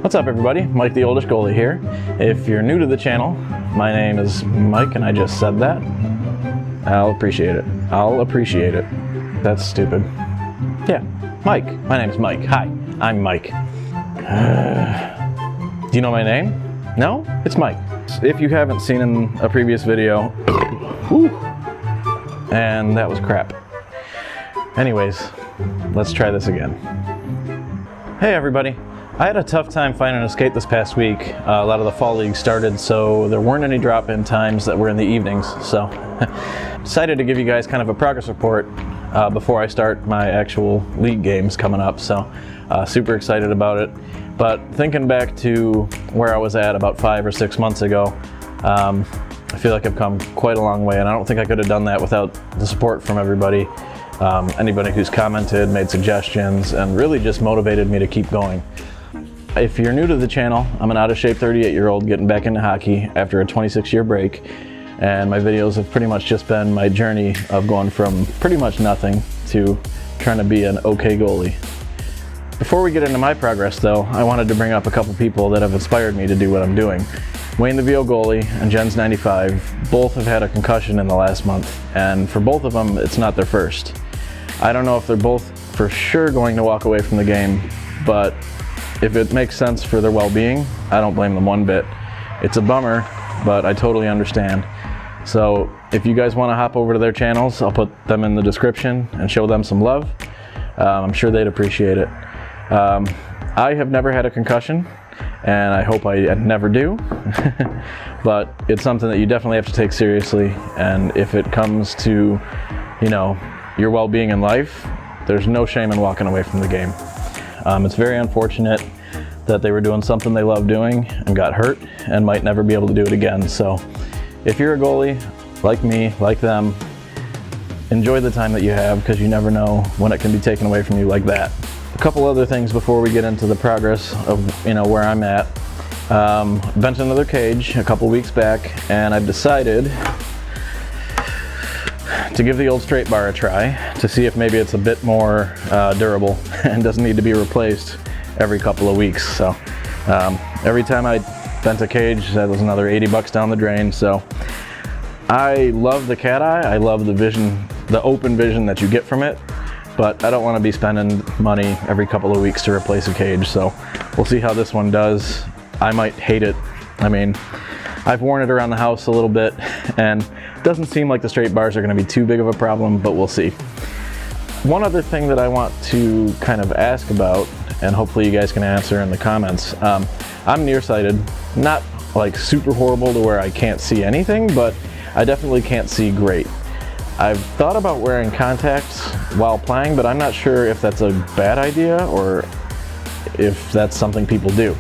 What's up everybody, Mike the Oldest Goalie here. If you're new to the channel, my name is Mike and I just said that. I'll appreciate it. I'll appreciate it. That's stupid. Yeah, Mike. My name's Mike. Hi, I'm Mike. Do you know my name? No? It's Mike. If you haven't seen in a previous video, and that was crap. Anyways, let's try this again. Hey everybody. I had a tough time finding a skate this past week. A lot of the fall leagues started, so there weren't any drop-in times that were in the evenings. So decided to give you guys kind of a progress report before I start my actual league games coming up. So super excited about it. But thinking back to where I was at about 5 or 6 months ago, I feel like I've come quite a long way, and I don't think I could have done that without the support from everybody. Anybody who's commented, made suggestions, and really just motivated me to keep going. If you're new to the channel, I'm an out-of-shape 38-year-old getting back into hockey after a 26-year break, and my videos have pretty much just been my journey of going from pretty much nothing to trying to be an okay goalie. Before we get into my progress though, I wanted to bring up a couple people that have inspired me to do what I'm doing. Wayne the VOGoalie and Jens95 both have had a concussion in the last month, and for both of them, it's not their first. I don't know if they're both for sure going to walk away from the game, but if it makes sense for their well-being, I don't blame them one bit. It's a bummer, but I totally understand. So if you guys want to hop over to their channels, I'll put them in the description and show them some love. I'm sure they'd appreciate it. I have never had a concussion, and I hope I never do, but it's something that you definitely have to take seriously, and if it comes to, you know, your well-being in life, there's no shame in walking away from the game. It's very unfortunate that they were doing something they love doing and got hurt and might never be able to do it again. So if you're a goalie, like me, like them, enjoy the time that you have, because you never know when it can be taken away from you like that. A couple other things before we get into the progress of, you know, where I'm at. Bent another cage a couple weeks back, and I've decided to give the old straight bar a try to see if maybe it's a bit more durable and doesn't need to be replaced every couple of weeks. So every time I bent a cage, that was another 80 bucks down the drain. So I love the cat eye. I love the vision, the open vision that you get from it, but I don't want to be spending money every couple of weeks to replace a cage. So we'll see how this one does. I might hate it. I mean, I've worn it around the house a little bit, and it doesn't seem like the straight bars are going to be too big of a problem, but we'll see. One other thing that I want to kind of ask about, and hopefully you guys can answer in the comments. I'm nearsighted, not like super horrible to where I can't see anything, but I definitely can't see great. I've thought about wearing contacts while playing, but I'm not sure if that's a bad idea or if that's something people do.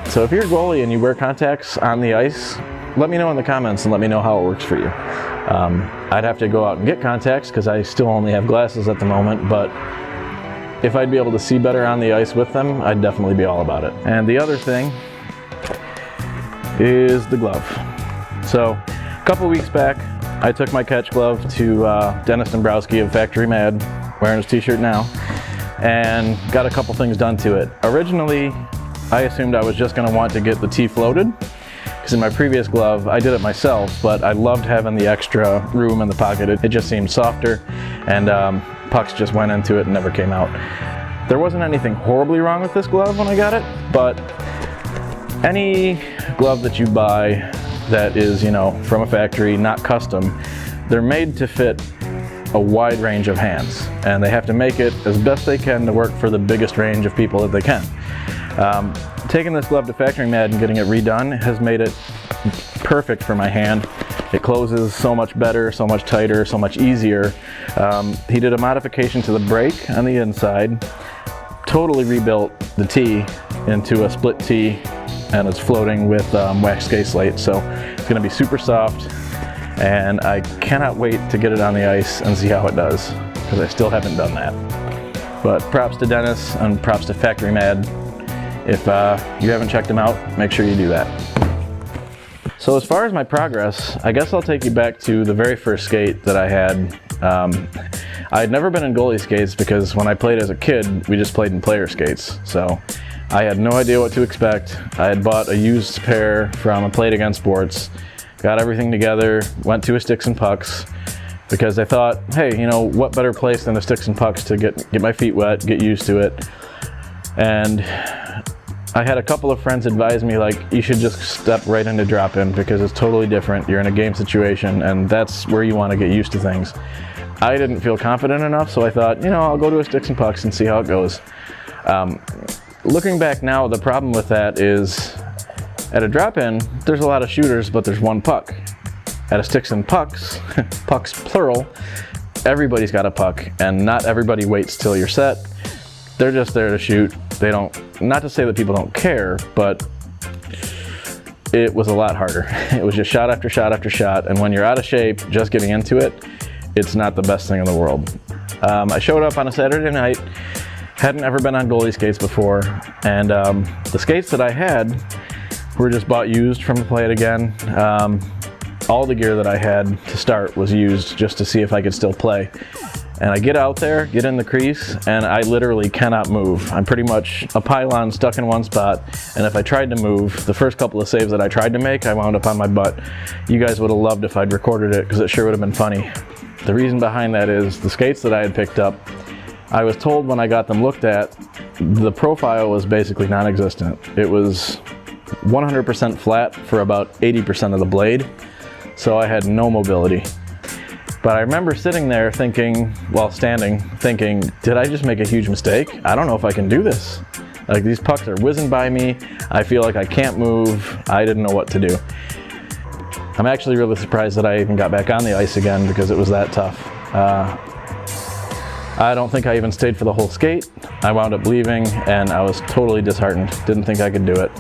So if you're a goalie and you wear contacts on the ice, let me know in the comments and let me know how it works for you. I'd have to go out and get contacts because I still only have glasses at the moment, but if I'd be able to see better on the ice with them, I'd definitely be all about it. And the other thing is the glove. So a couple weeks back, I took my catch glove to Dennis Dombrowski of Factory Mad, wearing his t-shirt now, and got a couple things done to it. Originally, I assumed I was just going to want to get the T floated, because in my previous glove, I did it myself, but I loved having the extra room in the pocket. It just seemed softer, and pucks just went into it and never came out. There wasn't anything horribly wrong with this glove when I got it, but any glove that you buy that is, you know, from a factory, not custom, they're made to fit a wide range of hands, and they have to make it as best they can to work for the biggest range of people that they can. Taking this glove to Factory Mad and getting it redone has made it perfect for my hand. It closes so much better, so much tighter, so much easier. He did a modification to the brake on the inside, totally rebuilt the T into a split T, and it's floating with wax skate slate, so it's going to be super soft, and I cannot wait to get it on the ice and see how it does, because I still haven't done that. But props to Dennis and props to Factory Mad. If you haven't checked them out, make sure you do that. So as far as my progress, I guess I'll take you back to the very first skate that I had. I had never been in goalie skates because when I played as a kid, we just played in player skates. So I had no idea what to expect. I had bought a used pair from a Play It Again Sports, got everything together, went to a Sticks and Pucks, because I thought, hey, you know, what better place than a Sticks and Pucks to get my feet wet, get used to it. And I had a couple of friends advise me, like, you should just step right into drop-in because it's totally different. You're in a game situation and that's where you want to get used to things. I didn't feel confident enough, so I thought, you know, I'll go to a Sticks and Pucks and see how it goes. Looking back now, the problem with that is at a drop-in, there's a lot of shooters, but there's one puck. At a Sticks and Pucks, pucks plural, everybody's got a puck, and not everybody waits till you're set. They're just there to shoot. They don't, not to say that people don't care, but it was a lot harder. It was just shot after shot after shot, and when you're out of shape, just getting into it, it's not the best thing in the world. I showed up on a Saturday night, hadn't ever been on Goalie skates before, and the skates that I had were just bought used from Play It Again. All the gear that I had to start was used just to see if I could still play. And I get out there, get in the crease, and I literally cannot move. I'm pretty much a pylon stuck in one spot, and if I tried to move, the first couple of saves that I tried to make, I wound up on my butt. You guys would have loved if I'd recorded it, because it sure would have been funny. The reason behind that is the skates that I had picked up, I was told when I got them looked at, the profile was basically non-existent. It was 100% flat for about 80% of the blade. So I had no mobility. But I remember sitting there thinking, while standing, thinking, did I just make a huge mistake? I don't know if I can do this. Like, these pucks are whizzing by me. I feel like I can't move. I didn't know what to do. I'm actually really surprised that I even got back on the ice again because it was that tough. I don't think I even stayed for the whole skate. I wound up leaving and I was totally disheartened. Didn't think I could do it.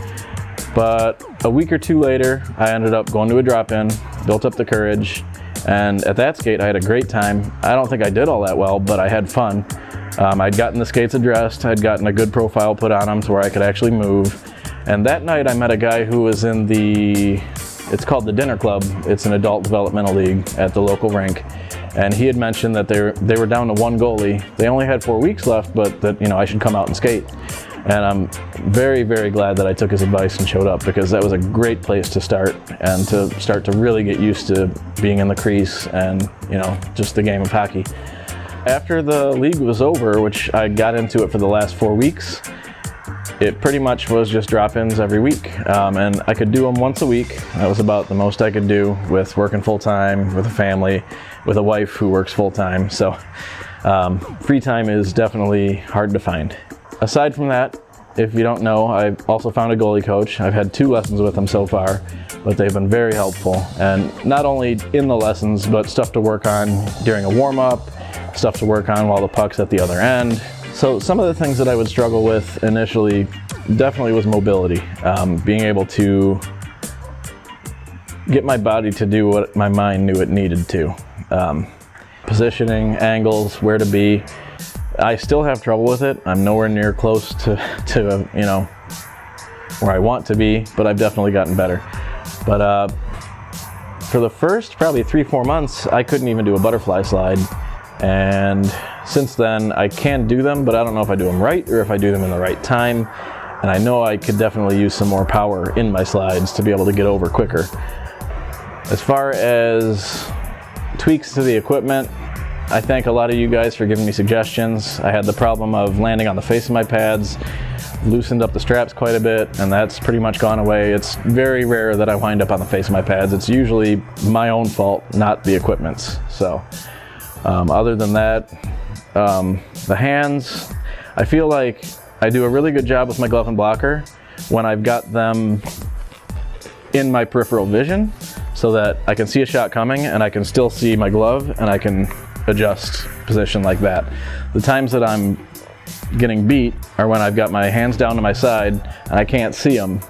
But a week or two later, I ended up going to a drop-in, built up the courage, and at that skate I had a great time. I don't think I did all that well, but I had fun. I'd gotten the skates addressed, I'd gotten a good profile put on them to where I could actually move. And that night I met a guy who was in it's called the Dinner Club. It's an adult developmental league at the local rink. And he had mentioned that they were down to one goalie. They only had 4 weeks left, but that, you know, I should come out and skate. And I'm very, very glad that I took his advice and showed up, because that was a great place to start and to start to really get used to being in the crease and, you know, just the game of hockey. After the league was over, which I got into it for the last 4 weeks, it pretty much was just drop-ins every week. And I could do them once a week. That was about the most I could do with working full-time, with a family, with a wife who works full-time. So free time is definitely hard to find. Aside from that, if you don't know, I've also found a goalie coach. I've had 2 lessons with them so far, but they've been very helpful. And not only in the lessons, but stuff to work on during a warm-up, stuff to work on while the puck's at the other end. So some of the things that I would struggle with initially definitely was mobility. Being able to get my body to do what my mind knew it needed to. Positioning, angles, where to be. I still have trouble with it. I'm nowhere near close to you know, where I want to be, but I've definitely gotten better. But for the first probably 3-4 months, I couldn't even do a butterfly slide. And since then, I can do them, but I don't know if I do them right or if I do them in the right time. And I know I could definitely use some more power in my slides to be able to get over quicker. As far as tweaks to the equipment, I thank a lot of you guys for giving me suggestions. I had the problem of landing on the face of my pads, loosened up the straps quite a bit, and that's pretty much gone away. It's very rare that I wind up on the face of my pads. It's usually my own fault, not the equipment's. So other than that, the hands, I feel like I do a really good job with my glove and blocker when I've got them in my peripheral vision so that I can see a shot coming and I can still see my glove and I can adjust position like that. The times that I'm getting beat are when I've got my hands down to my side and I can't see them,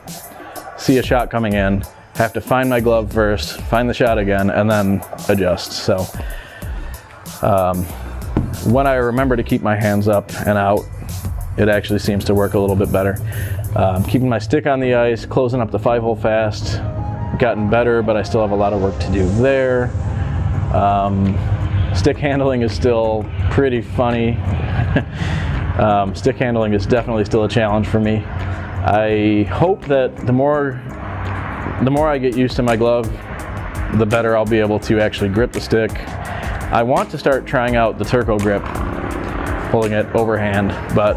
see a shot coming in, have to find my glove first, find the shot again, and then adjust. So when I remember to keep my hands up and out, it actually seems to work a little bit better. Keeping my stick on the ice, closing up the 5-hole fast, gotten better, but I still have a lot of work to do there. Stick handling is still pretty funny. Stick handling is definitely still a challenge for me. I hope that the more I get used to my glove, the better I'll be able to actually grip the stick. I want to start trying out the Turco grip, pulling it overhand, but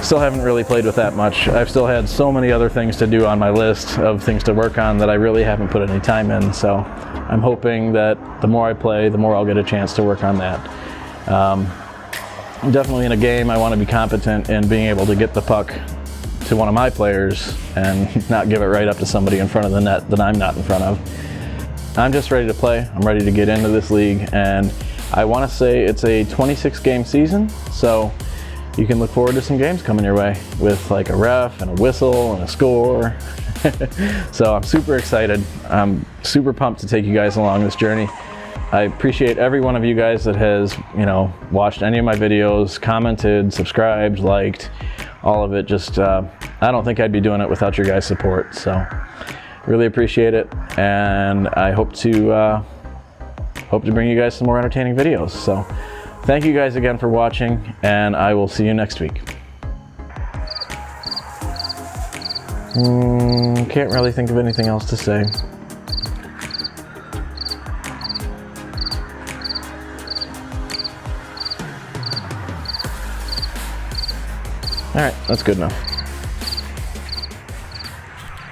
still haven't really played with that much. I've still had so many other things to do on my list of things to work on that I really haven't put any time in, so I'm hoping that the more I play, the more I'll get a chance to work on that. Definitely in a game, I want to be competent in being able to get the puck to one of my players and not give it right up to somebody in front of the net that I'm not in front of. I'm just ready to play. I'm ready to get into this league, and I want to say it's a 26 game season, so you can look forward to some games coming your way with like a ref and a whistle and a score. So I'm super excited. I'm super pumped to take you guys along this journey. I appreciate every one of you guys that has, watched any of my videos, commented, subscribed, liked, all of it. Just, I don't think I'd be doing it without your guys' support. So really appreciate it. And I hope to bring you guys some more entertaining videos. So thank you guys again for watching, and I will see you next week. Can't really think of anything else to say. All right, that's good enough.